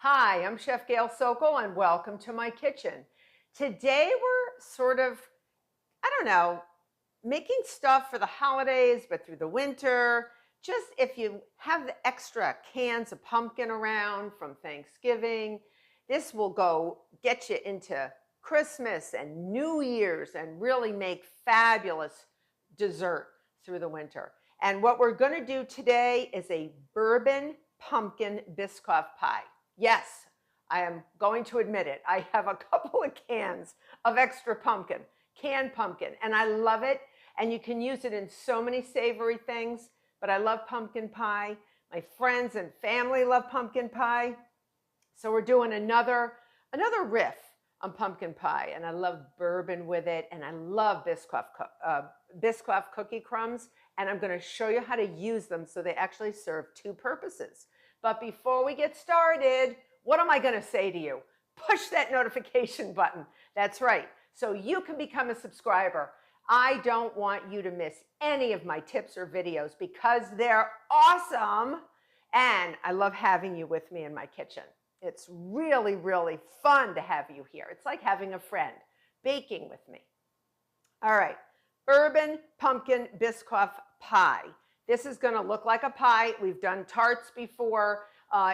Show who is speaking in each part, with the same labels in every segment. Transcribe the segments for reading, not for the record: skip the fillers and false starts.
Speaker 1: Hi, I'm Chef Gail Sokol and welcome to my kitchen. Today we're sort of, I don't know, making stuff for the holidays, but through the winter. Just if you have the extra cans of pumpkin around from Thanksgiving, this will go get you into Christmas and New Year's and really make fabulous dessert through the winter. And what we're going to do today is a bourbon pumpkin Biscoff pie. Yes, I am going to admit it. I have a couple of cans of extra pumpkin, canned pumpkin, and I love it. And you can use it in so many savory things, but I love pumpkin pie. My friends and family love pumpkin pie. So we're doing another riff on pumpkin pie, and I love bourbon with it, and I love Biscoff cookie crumbs, and I'm going to show you how to use them so they actually serve two purposes. But before we get started, what am I going to say to you? Push that notification button. That's right. So you can become a subscriber. I don't want you to miss any of my tips or videos because they're awesome. And I love having you with me in my kitchen. It's really, really fun to have you here. It's like having a friend baking with me. All right. Bourbon pumpkin Biscoff pie. This is going to look like a pie. We've done tarts before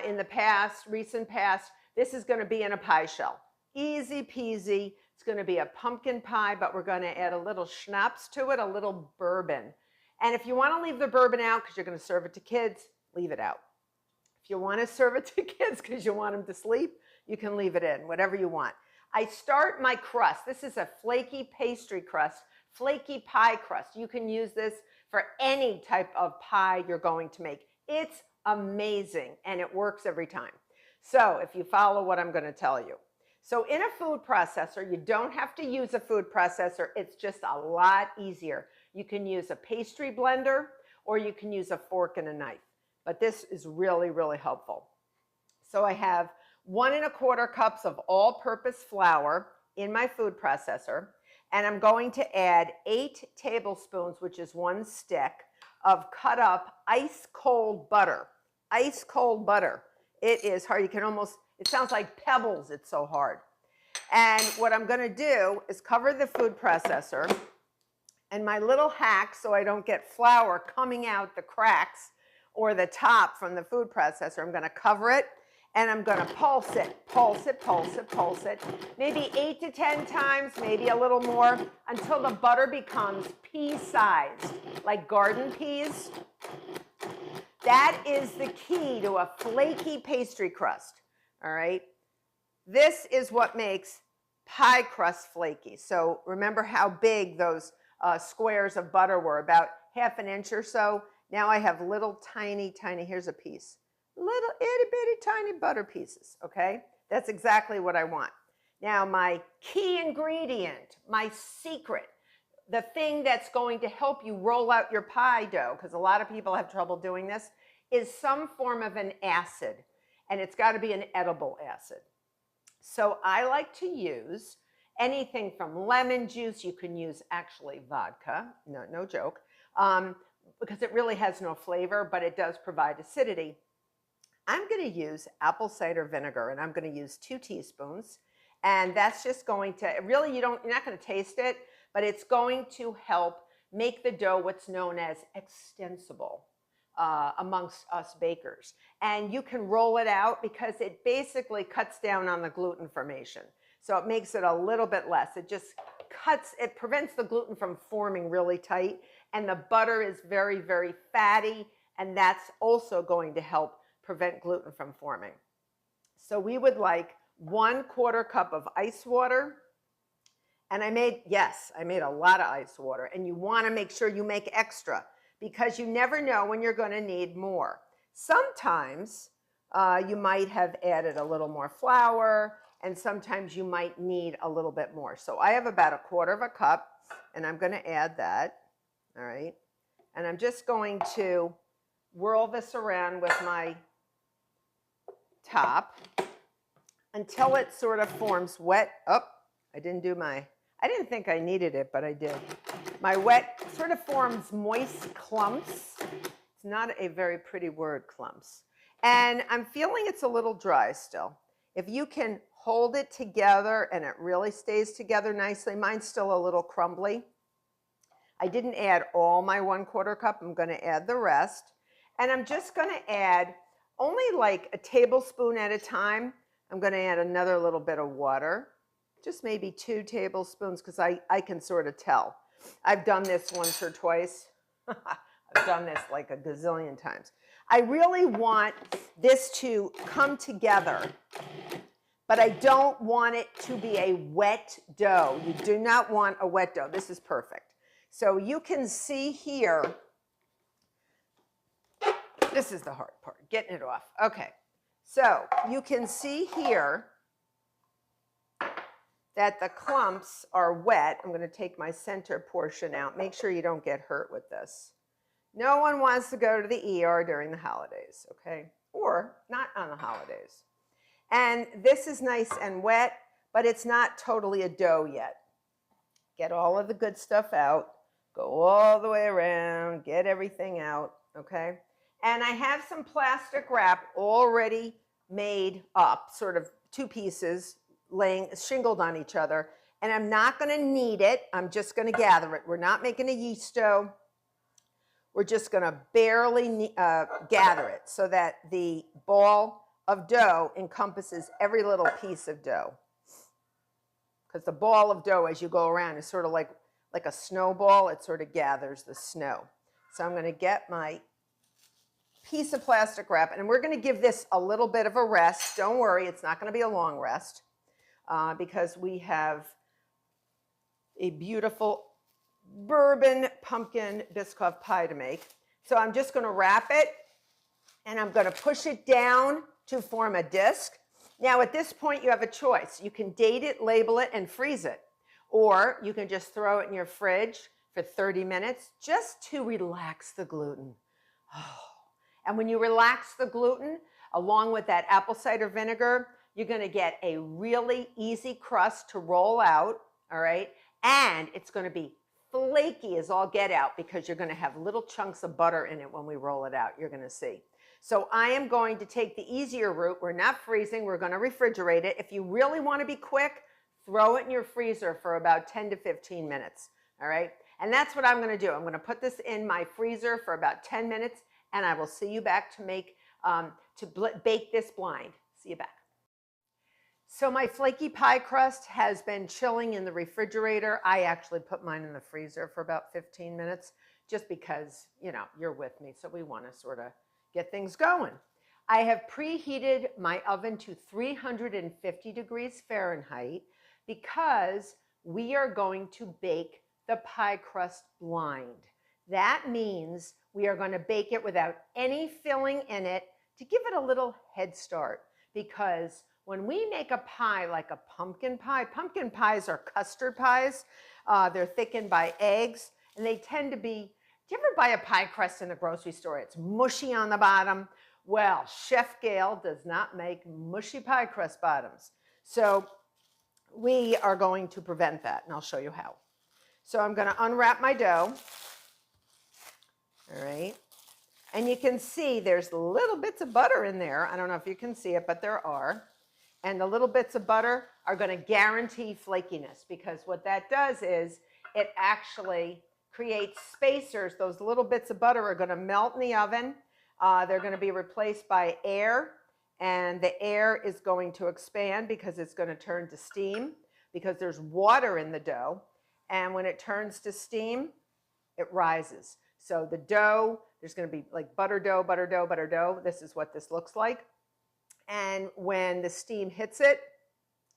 Speaker 1: in the past, recent past. This is going to be in a pie shell. Easy peasy. It's going to be a pumpkin pie, but we're going to add a little schnapps to it, a little bourbon. And if you want to leave the bourbon out because you're going to serve it to kids, leave it out. If you want to serve it to kids because you want them to sleep, you can leave it in, whatever you want. I start my crust. This is a flaky pastry crust, flaky pie crust. You can use this for any type of pie you're going to make. It's amazing, and it works every time. So if you follow what I'm going to tell you. So in a food processor, you don't have to use a food processor. It's just a lot easier. You can use a pastry blender, or you can use a fork and a knife. But this is really, really helpful. So I have 1 1/4 cups of all-purpose flour in my food processor. And I'm going to add 8 tablespoons, which is 1 stick, of cut up ice cold butter. Ice cold butter. It is hard. You can almost, it sounds like pebbles. It's so hard. And what I'm going to do is cover the food processor. And my little hack, so I don't get flour coming out the cracks or the top from the food processor, I'm going to cover it. And I'm going to pulse it, maybe 8 to 10 times, maybe a little more, until the butter becomes pea-sized, like garden peas. That is the key to a flaky pastry crust, all right? This is what makes pie crust flaky. So remember how big those squares of butter were, about 1/2 inch or so. Now I have little tiny, here's a piece. Little itty bitty tiny butter pieces, okay? That's exactly what I want. Now my key ingredient, my secret, the thing that's going to help you roll out your pie dough, because a lot of people have trouble doing this, is some form of an acid, and it's got to be an edible acid. So I like to use anything from lemon juice. You can use actually vodka, no joke, because it really has no flavor, but it does provide acidity. I'm going to use apple cider vinegar, and I'm going to use 2 teaspoons. And that's just going to, really, you're not going to taste it, but it's going to help make the dough what's known as extensible amongst us bakers. And you can roll it out because it basically cuts down on the gluten formation. So it makes it a little bit less. It just it prevents the gluten from forming really tight. And the butter is very, very fatty, and that's also going to help prevent gluten from forming. So we would like 1/4 cup of ice water. And I made a lot of ice water. And you want to make sure you make extra because you never know when you're going to need more. Sometimes you might have added a little more flour, and sometimes you might need a little bit more. So I have about 1/4 cup, and I'm going to add that. All right. And I'm just going to whirl this around with my top until it sort of forms wet. Oh, I didn't think I needed it, but I did. My wet sort of forms moist clumps. It's not a very pretty word, clumps. And I'm feeling it's a little dry still. If you can hold it together and it really stays together nicely, mine's still a little crumbly. I didn't add all my 1/4 cup. I'm going to add the rest. And I'm just going to add only like a tablespoon at a time. I'm going to add another little bit of water, just maybe 2 tablespoons, because I can sort of tell. I've done this once or twice. I've done this like a gazillion times. I really want this to come together, but I don't want it to be a wet dough. You do not want a wet dough. This is perfect. So you can see here, this is the hard part, getting it off. Okay, so you can see here that the clumps are wet. I'm going to take my center portion out. Make sure you don't get hurt with this. No one wants to go to the ER during the holidays, okay? Or not on the holidays. And this is nice and wet, but it's not totally a dough yet. Get all of the good stuff out. Go all the way around, get everything out, okay? And I have some plastic wrap already made up, sort of 2 pieces, shingled on each other. And I'm not going to knead it. I'm just going to gather it. We're not making a yeast dough. We're just going to barely gather it so that the ball of dough encompasses every little piece of dough. Because the ball of dough, as you go around, is sort of like a snowball. It sort of gathers the snow. So I'm going to get my piece of plastic wrap, and we're going to give this a little bit of a rest. Don't worry, it's not going to be a long rest because we have a beautiful Bourbon pumpkin Biscoff pie to make. So I'm just going to wrap it, and I'm going to push it down to form a disc. Now at this point you have a choice. You can date it, label it, and freeze it. Or you can just throw it in your fridge for 30 minutes just to relax the gluten. Oh. And when you relax the gluten, along with that apple cider vinegar, you're going to get a really easy crust to roll out, all right? And it's going to be flaky as all get out because you're going to have little chunks of butter in it when we roll it out. You're going to see. So I am going to take the easier route. We're not freezing. We're going to refrigerate it. If you really want to be quick, throw it in your freezer for about 10 to 15 minutes, all right? And that's what I'm going to do. I'm going to put this in my freezer for about 10 minutes, and I will see you back to bake this blind. See you back. So my flaky pie crust has been chilling in the refrigerator. I actually put mine in the freezer for about 15 minutes just because, you know, you're with me, so we want to sort of get things going. I have preheated my oven to 350 degrees Fahrenheit because we are going to bake the pie crust blind. That means we are going to bake it without any filling in it to give it a little head start, because when we make a pie like a pumpkin pies are custard pies. They're thickened by eggs, and they tend to be, do you ever buy a pie crust in the grocery store? It's mushy on the bottom. Well, Chef Gail does not make mushy pie crust bottoms. So we are going to prevent that, and I'll show you how. So I'm going to unwrap my dough. All right. And you can see there's little bits of butter in there. I don't know if you can see it, but there are. And the little bits of butter are going to guarantee flakiness, because what that does is it actually creates spacers. Those little bits of butter are going to melt in the oven. They're going to be replaced by air, and the air is going to expand because it's going to turn to steam, because there's water in the dough. And when it turns to steam, it rises. So the dough, there's going to be like butter dough, butter dough, butter dough. This is what this looks like. And when the steam hits it,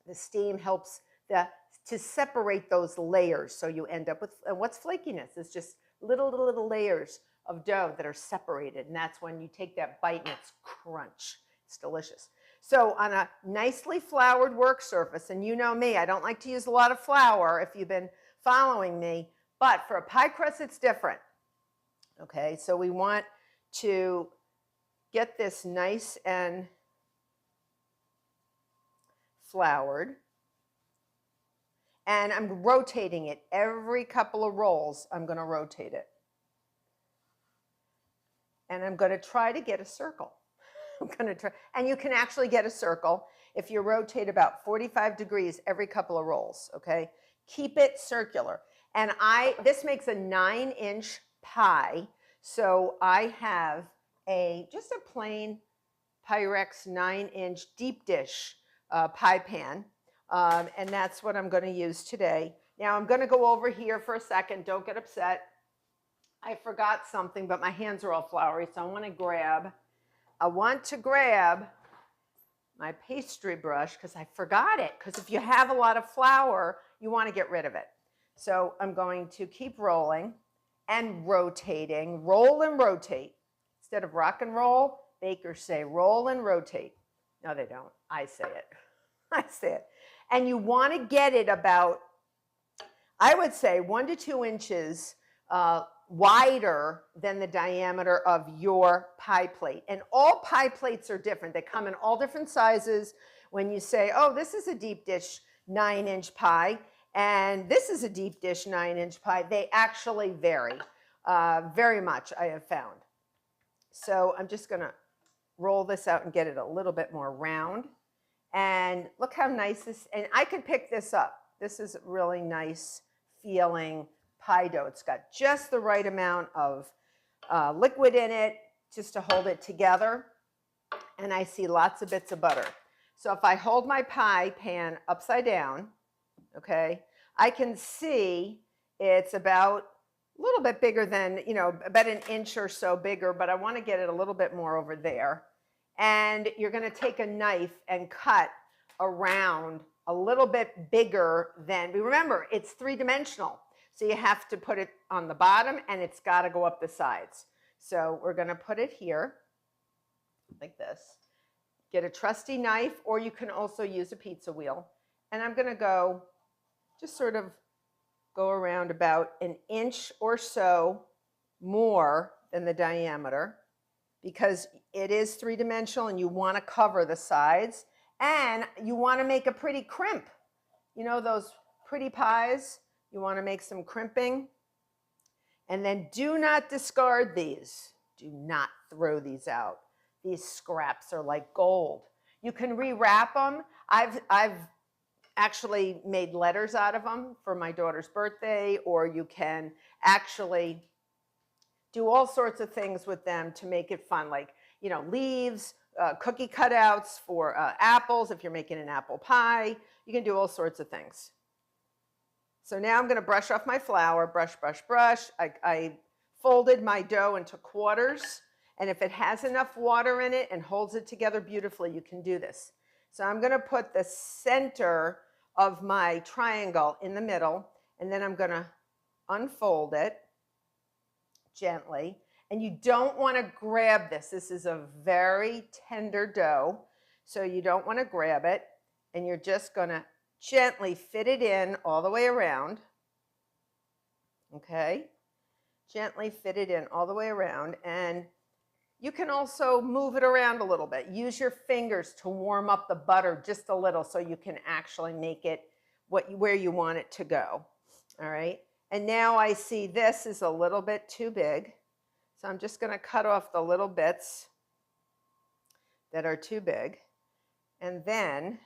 Speaker 1: the steam helps to separate those layers. So you end up with, what's flakiness? It's just little layers of dough that are separated. And that's when you take that bite and it's crunch. It's delicious. So on a nicely floured work surface, and you know me, I don't like to use a lot of flour if you've been following me, but for a pie crust, it's different. Okay, so we want to get this nice and floured. And I'm rotating it every couple of rolls. I'm going to rotate it. And I'm going to try to get a circle. I'm going to try. And you can actually get a circle if you rotate about 45 degrees every couple of rolls, okay? Keep it circular. And this makes a 9-inch pie. So I have just a plain Pyrex 9-inch deep dish pie pan. And that's what I'm going to use today. Now I'm going to go over here for a second. Don't get upset. I forgot something, but my hands are all floury, so I want to grab my pastry brush because I forgot it. Because if you have a lot of flour, you want to get rid of it. So I'm going to keep rolling and rotating. Roll and rotate. Instead of rock and roll, bakers say roll and rotate. No, they don't. I say it. I say it. And you want to get it about, I would say, 1 to 2 inches wider than the diameter of your pie plate. And all pie plates are different. They come in all different sizes. When you say, oh, this is a deep dish 9-inch pie, and this is a deep dish 9-inch pie, they actually vary very much, I have found. So I'm just going to roll this out and get it a little bit more round. And look how nice this, and I could pick this up. This is really nice feeling pie dough. It's got just the right amount of liquid in it just to hold it together. And I see lots of bits of butter. So if I hold my pie pan upside down, okay, I can see it's about a little bit bigger than, about 1 inch or so bigger, but I want to get it a little bit more over there. And you're going to take a knife and cut around a little bit bigger than, remember, it's 3-dimensional. So you have to put it on the bottom and it's got to go up the sides. So we're going to put it here like this. Get a trusty knife, or you can also use a pizza wheel. And I'm going to just sort of go around about 1 inch or so more than the diameter, because it is 3-dimensional and you want to cover the sides, and you want to make a pretty crimp. You know those pretty pies? You want to make some crimping. And then do not discard these. Do not throw these out. These scraps are like gold. You can rewrap them. I've actually made letters out of them for my daughter's birthday, or you can actually do all sorts of things with them to make it fun, like, leaves, cookie cutouts for apples. If you're making an apple pie, you can do all sorts of things. So now I'm going to brush off my flour, brush, brush, brush. I folded my dough into quarters, and if it has enough water in it and holds it together beautifully, you can do this. So I'm going to put the center of my triangle in the middle, and then I'm going to unfold it gently. And you don't want to grab this. This is a very tender dough, so you don't want to grab it, and you're just going to gently fit it in all the way around. Okay? Gently fit it in all the way around, and you can also move it around a little bit. Use your fingers to warm up the butter just a little so you can actually make it where you want it to go. All right? And now I see this is a little bit too big. So I'm just going to cut off the little bits that are too big. And then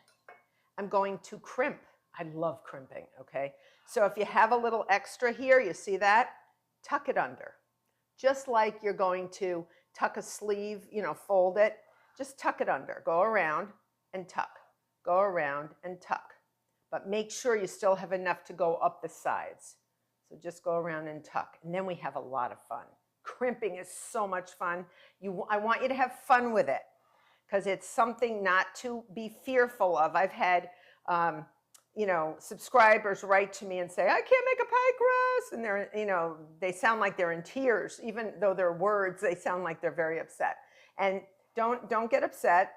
Speaker 1: I'm going to crimp. I love crimping, okay? So if you have a little extra here, you see that? Tuck it under. Just like you're going to tuck a sleeve, fold it. Just tuck it under. Go around and tuck. Go around and tuck. But make sure you still have enough to go up the sides. So just go around and tuck. And then we have a lot of fun. Crimping is so much fun. I want you to have fun with it, because it's something not to be fearful of. I've had subscribers write to me and say, I can't make a pie crust. And they're, they sound like they're in tears. Even though they're words, they sound like they're very upset. And don't get upset.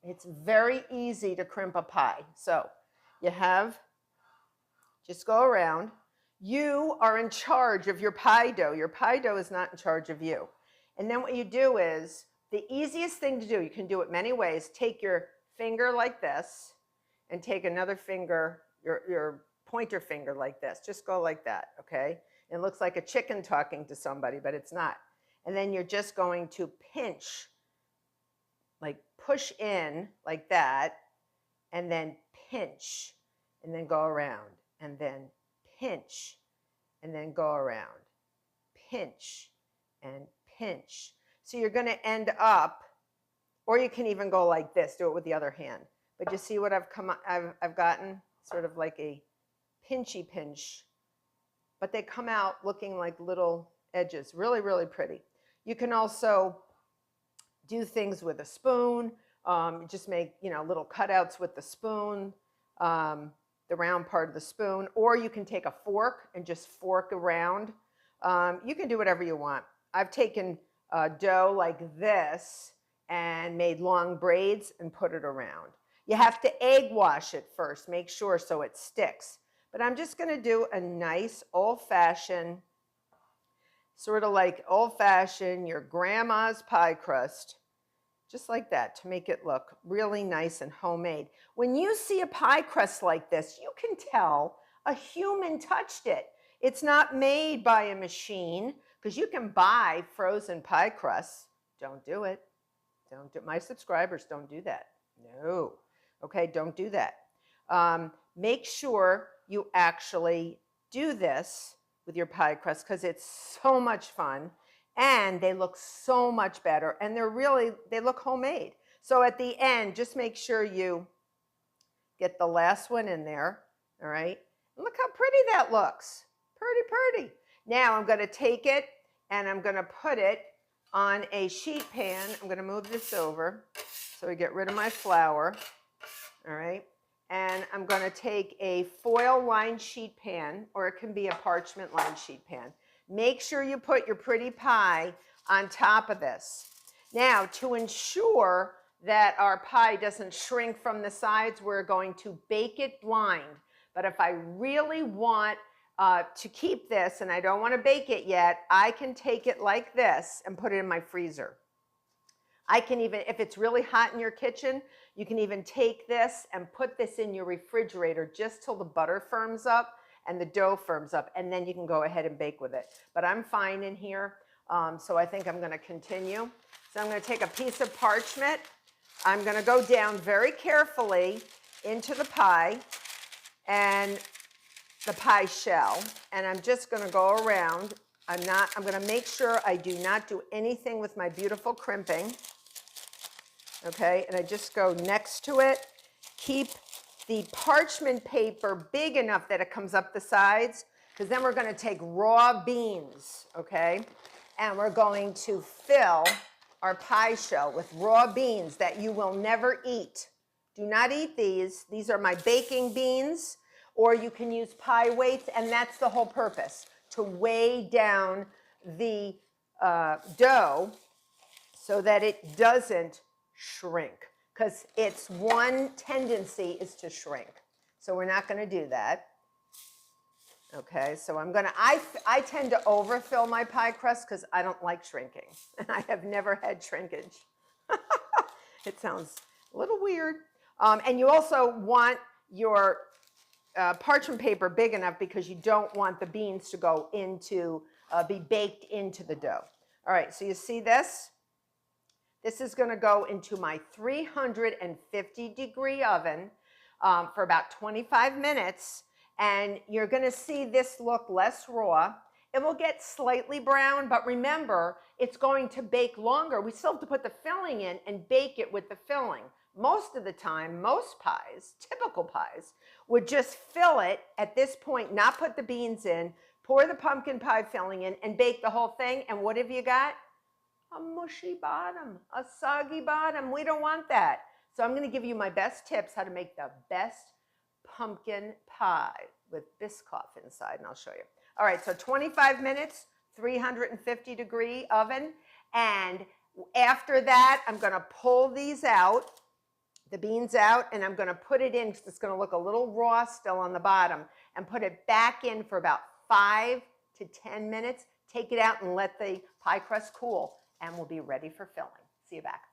Speaker 1: It's very easy to crimp a pie. So you just go around. You are in charge of your pie dough. Your pie dough is not in charge of you. And then what you do is, the easiest thing to do, you can do it many ways. Take your finger like this, and take another finger, your pointer finger like this. Just go like that, okay? It looks like a chicken talking to somebody, but it's not. And then you're just going to pinch like push in like that, and then pinch, and then go around, and then pinch, and then go around, pinch, and pinch. So you're going to end up, or you can even go like this, do it with the other hand. But you see what I've gotten? Sort of like a pinchy pinch, but they come out looking like little edges. Really, really pretty. You can also do things with a spoon. Just make, little cutouts with the spoon, the round part of the spoon, or you can take a fork and just fork around. You can do whatever you want. I've taken dough like this and made long braids and put it around. You have to egg wash it first, make sure so it sticks. But I'm just going to do a nice old-fashioned, sort of like old-fashioned, your grandma's pie crust, just like that, to make it look really nice and homemade. When you see a pie crust like this, you can tell a human touched it. It's not made by a machine, because you can buy frozen pie crusts. Don't do it. Don't do. My subscribers don't do that. No. Okay, don't do that. Make sure you actually do this with your pie crust, because it's so much fun and they look so much better, and they look homemade. So at the end, just make sure you get the last one in there. All right. And look how pretty that looks. Pretty, pretty. Now I'm going to take it and I'm going to put it on a sheet pan. I'm going to move this over so we get rid of my flour. All right. And I'm going to take a foil-lined sheet pan, or it can be a parchment-lined sheet pan. Make sure you put your pretty pie on top of this. Now, to ensure that our pie doesn't shrink from the sides, we're going to bake it blind. But if I really want to keep this and I don't want to bake it yet, I can take it like this and put it in my freezer. I can even, if it's really hot in your kitchen, you can even take this and put this in your refrigerator just till the butter firms up and the dough firms up, and then you can go ahead and bake with it. But I'm fine in here, so I think I'm going to continue. So I'm going to take a piece of parchment. I'm going to go down very carefully into the pie and the pie shell, and I'm just going to go around. I'm going to make sure I do not do anything with my beautiful crimping. Okay, and I just go next to it. Keep the parchment paper big enough that it comes up the sides, because then we're going to take raw beans, okay, and we're going to fill our pie shell with raw beans that you will never eat. Do not eat these. These are my baking beans, or you can use pie weights, and that's the whole purpose, to weigh down the dough so that it doesn't shrink, because its one tendency is to shrink. So we're not going to do that. Okay, so I tend to overfill my pie crust because I don't like shrinking. I have never had shrinkage. It sounds a little weird. And you also want your parchment paper big enough, because you don't want the beans to go into, be baked into the dough. All right, so you see this? This is going to go into my 350-degree oven for about 25 minutes. And you're going to see this look less raw. It will get slightly brown, but remember, it's going to bake longer. We still have to put the filling in and bake it with the filling. Most of the time, most pies, typical pies, would just fill it at this point, not put the beans in, pour the pumpkin pie filling in, and bake the whole thing. And what have you got? A mushy bottom, a soggy bottom. We don't want that. So I'm going to give you my best tips how to make the best pumpkin pie with Biscoff inside, and I'll show you. All right, so 25 minutes, 350-degree oven. And after that, I'm going to pull these out, the beans out, and I'm going to put it in, because it's going to look a little raw still on the bottom, and put it back in for about 5 to 10 minutes. Take it out and let the pie crust cool, and we'll be ready for filling. See you back.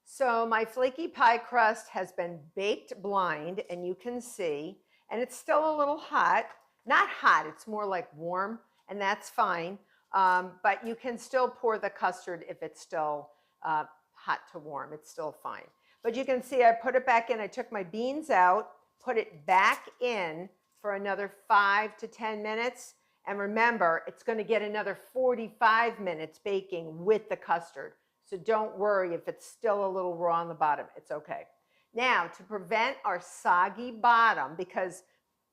Speaker 1: So my flaky pie crust has been baked blind, and you can see, and it's still a little hot. Not hot, it's more like warm, and that's fine. But you can still pour the custard if it's still hot to warm. It's still fine. But you can see I put it back in. I took my beans out, put it back in for another 5 to 10 minutes. And remember, it's going to get another 45 minutes baking with the custard. So don't worry if it's still a little raw on the bottom. It's okay. Now, to prevent our soggy bottom, because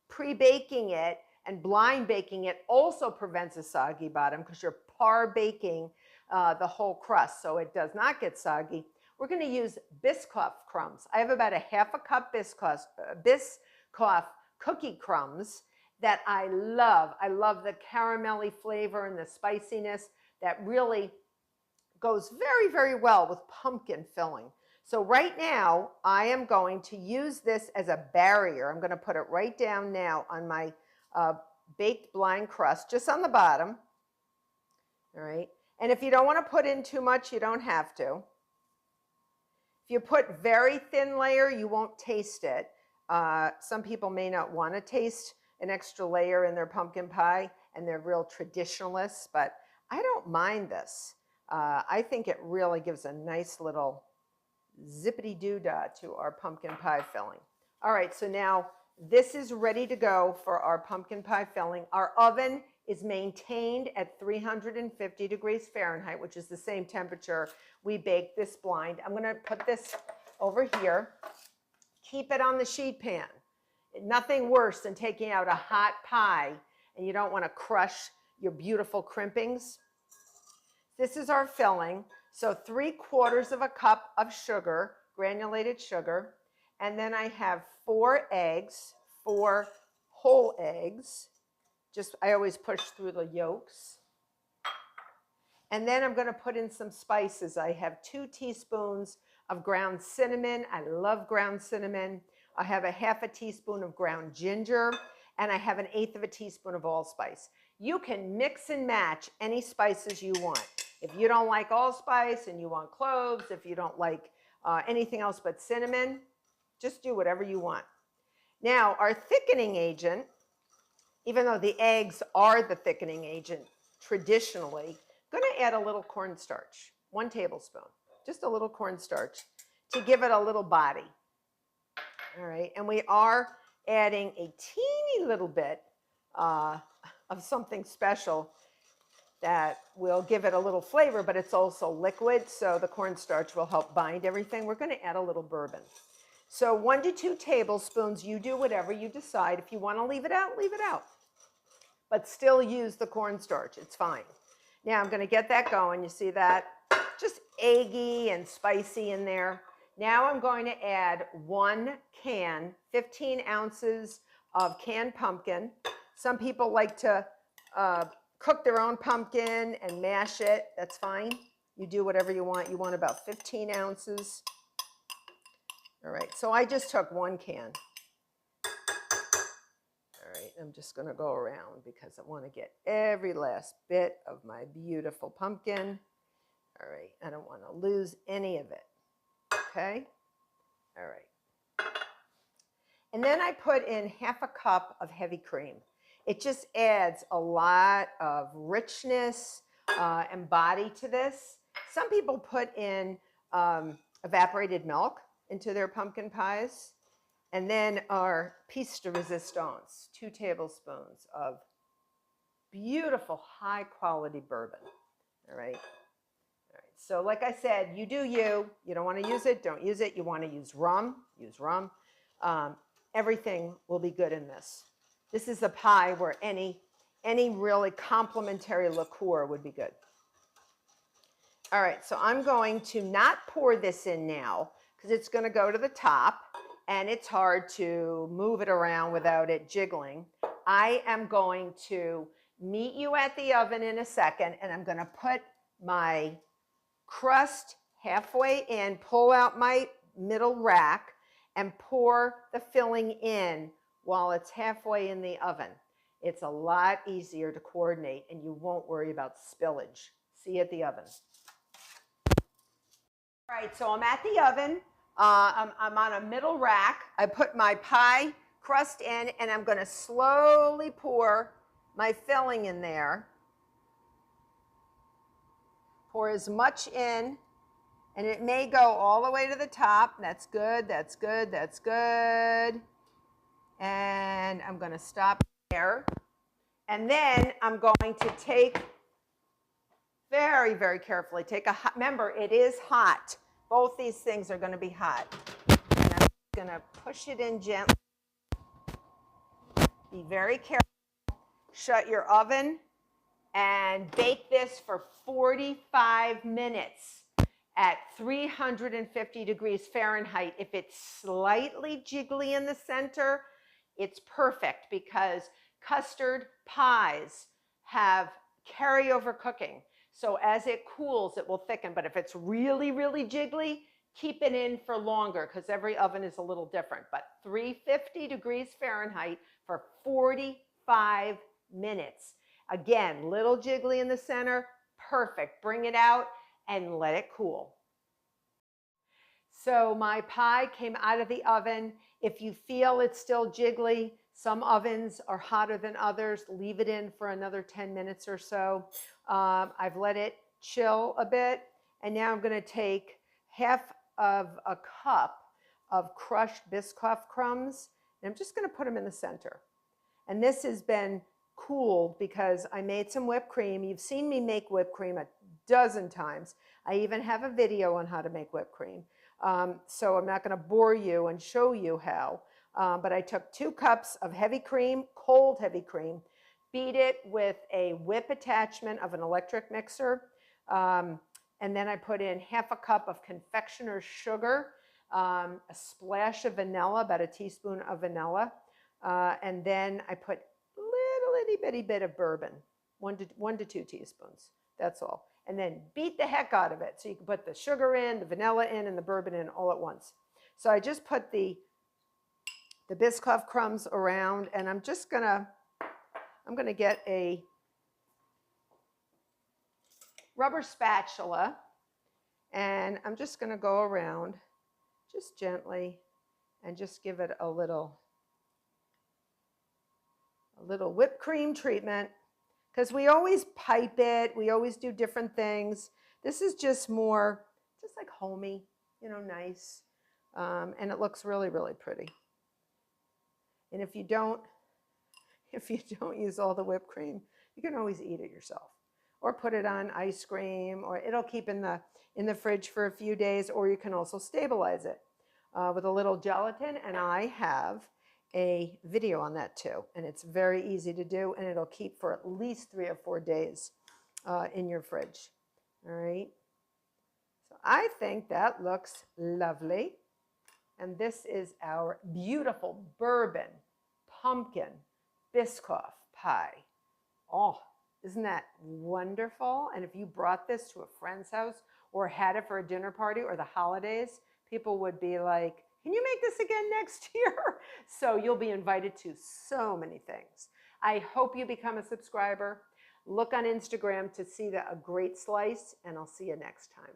Speaker 1: pre-baking it and blind baking it also prevents a soggy bottom because you're par baking the whole crust so it does not get soggy, we're going to use Biscoff crumbs. I have about a half a cup Biscoff cookie crumbs that I love. I love the caramelly flavor and the spiciness that really goes very, very well with pumpkin filling. So right now, I am going to use this as a barrier. I'm going to put it right down now on my baked blind crust, just on the bottom. All right. And if you don't want to put in too much, you don't have to. If you put very thin layer, you won't taste it. Some people may not want to taste an extra layer in their pumpkin pie, and they're real traditionalists, but I don't mind this. I think it really gives a nice little zippity-doo-dah to our pumpkin pie filling. All right, so now this is ready to go for our pumpkin pie filling. Our oven is maintained at 350 degrees Fahrenheit, which is the same temperature we baked this blind. I'm going to put this over here. Keep it on the sheet pan. Nothing worse than taking out a hot pie and you don't want to crush your beautiful crimpings. This is our filling. So 3/4 of a cup of sugar, granulated sugar. And then I have 4 eggs, 4 whole eggs. I always push through the yolks. And then I'm going to put in some spices. I have 2 teaspoons of ground cinnamon. I love ground cinnamon. I have a 1/2 teaspoon of ground ginger, and I have 1/8 teaspoon of allspice. You can mix and match any spices you want. If you don't like allspice and you want cloves, if you don't like anything else but cinnamon, just do whatever you want. Now, our thickening agent, even though the eggs are the thickening agent traditionally, I'm going to add a little cornstarch, 1 tablespoon, just a little cornstarch to give it a little body. All right, and we are adding a teeny little bit of something special that will give it a little flavor, but it's also liquid, so the cornstarch will help bind everything. We're going to add a little bourbon. So 1 to 2 tablespoons, you do whatever you decide. If you want to leave it out, leave it out. But still use the cornstarch, it's fine. Now I'm going to get that going. You see that? Just eggy and spicy in there. Now I'm going to add 1 can, 15 ounces of canned pumpkin. Some people like to cook their own pumpkin and mash it. That's fine. You do whatever you want. You want about 15 ounces. All right, so I just took 1 can. All right, I'm just going to go around because I want to get every last bit of my beautiful pumpkin. All right, I don't want to lose any of it. Okay, all right. And then I put in 1/2 cup of heavy cream. It just adds a lot of richness and body to this. Some people put in evaporated milk into their pumpkin pies. And then our piece de resistance, 2 tablespoons of beautiful high quality bourbon. All right. All right. So like I said, you do you. You don't want to use it, don't use it. You want to use rum, use rum. Everything will be good in this. This is a pie where any really complimentary liqueur would be good. All right, so I'm going to not pour this in now because it's going to go to the top and it's hard to move it around without it jiggling. I am going to meet you at the oven in a second, and I'm going to put my crust halfway in, pull out my middle rack, and pour the filling in while it's halfway in the oven. It's a lot easier to coordinate, and you won't worry about spillage. See you at the oven. All right, so I'm at the oven. I'm on a middle rack. I put my pie crust in, and I'm going to slowly pour my filling in there. Pour as much in And it may go all the way to the top. That's good, that's good, that's good. And I'm going to stop there. And then I'm going to take, very, very carefully, take a hot, remember, it is hot. Both these things are going to be hot. And I'm going to push it in gently. Be very careful. Shut your oven and bake this for 45 minutes at 350 degrees Fahrenheit. If it's slightly jiggly in the center, it's perfect because custard pies have carryover cooking. So as it cools, it will thicken. But if it's really, really jiggly, keep it in for longer because every oven is a little different. But 350 degrees Fahrenheit for 45 minutes. Again, little jiggly in the center, perfect. Bring it out and let it cool. So my pie came out of the oven. If you feel it's still jiggly, some ovens are hotter than others. Leave it in for another 10 minutes or so. I've let it chill a bit. And now I'm going to take half of a cup of crushed Biscoff crumbs. And I'm just going to put them in the center. And this has been cooled because I made some whipped cream. You've seen me make whipped cream a dozen times. I even have a video on how to make whipped cream. So I'm not going to bore you and show you how. But I took 2 cups of heavy cream, cold heavy cream, beat it with a whip attachment of an electric mixer. And then I put in half a cup of confectioner's sugar, a splash of vanilla, about a teaspoon of vanilla. And then I put a little itty bitty bit of bourbon, 1 to 2 teaspoons. That's all. And then beat the heck out of it. So you can put the sugar in, the vanilla in, and the bourbon in all at once. So I just put the Biscoff crumbs around, and I'm gonna get a rubber spatula, and I'm just gonna go around just gently and just give it a little whipped cream treatment. Because we always pipe it, we always do different things. This is just more, just like homey, you know, nice. And it looks really, really pretty. And if you don't use all the whipped cream, you can always eat it yourself. Or put it on ice cream, or it'll keep in the fridge for a few days, or you can also stabilize it with a little gelatin. And I have a video on that too, and it's very easy to do, and it'll keep for at least 3 or 4 days in your fridge. All right, so I think that looks lovely. And this is our beautiful bourbon pumpkin Biscoff pie. Oh, isn't that wonderful? And if you brought this to a friend's house or had it for a dinner party or the holidays, people would be like, can you make this again next year? So you'll be invited to so many things. I hope you become a subscriber. Look on Instagram to see a great slice, and I'll see you next time.